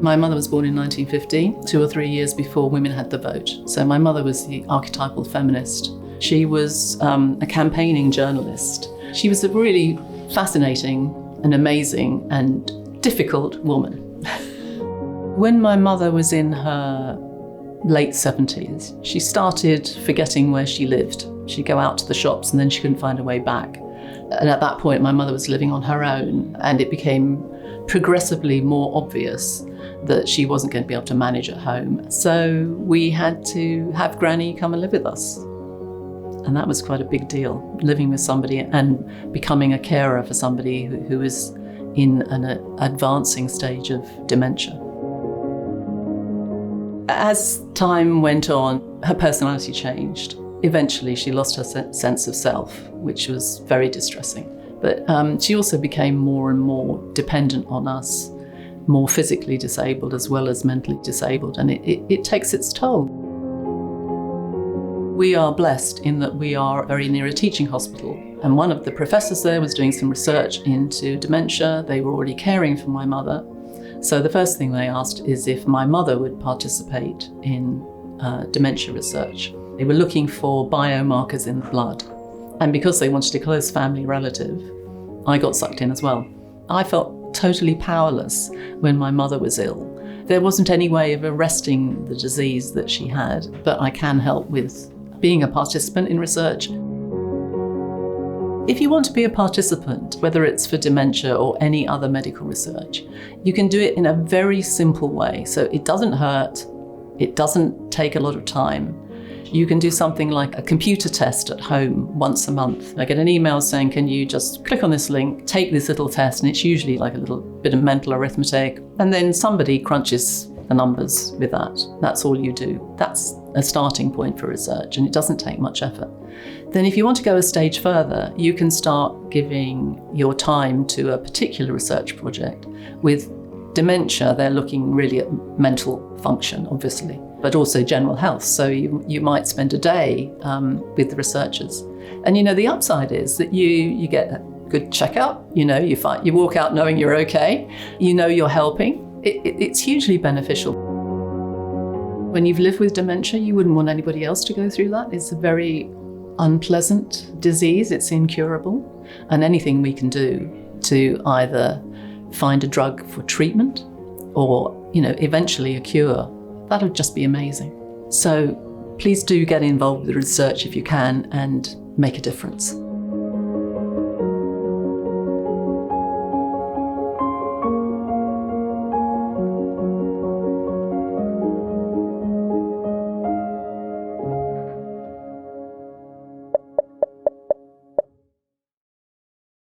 My mother was born in 1950, 2 or 3 years before women had the vote. So my mother was the archetypal feminist. She was a campaigning journalist. She was a really fascinating and amazing and difficult woman. When my mother was in her late 70s, she started forgetting where she lived. She'd go out to the shops and then she couldn't find her way back. And at that point, my mother was living on her own, and it became progressively more obvious that she wasn't going to be able to manage at home. So we had to have Granny come and live with us. And that was quite a big deal, living with somebody and becoming a carer for somebody who was in an advancing stage of dementia. As time went on, her personality changed. Eventually, she lost her sense of self, which was very distressing. But she also became more and more dependent on us, more physically disabled as well as mentally disabled, and it takes its toll. We are blessed in that we are very near a teaching hospital, and one of the professors there was doing some research into dementia. They were already caring for my mother. So the first thing they asked is if my mother would participate in dementia research. They were looking for biomarkers in the blood. And because they wanted a close family relative, I got sucked in as well. I felt totally powerless when my mother was ill. There wasn't any way of arresting the disease that she had, but I can help with being a participant in research. If you want to be a participant, whether it's for dementia or any other medical research, you can do it in a very simple way. So it doesn't hurt, it doesn't take a lot of time. You can do something like a computer test at home once a month. I get an email saying, can you just click on this link, take this little test, and it's usually like a little bit of mental arithmetic, and then somebody crunches the numbers with that. That's all you do. That's a starting point for research, and it doesn't take much effort. Then if you want to go a stage further, you can start giving your time to a particular research project. With dementia, they're looking really at mental function, obviously, but also general health. So you might spend a day with the researchers. And the upside is that you get a good checkup, you walk out knowing you're okay, you're helping. It's hugely beneficial. When you've lived with dementia, you wouldn't want anybody else to go through that. It's a very unpleasant disease, it's incurable, and anything we can do to either find a drug for treatment or, eventually a cure, that would just be amazing. So please do get involved with the research if you can and make a difference.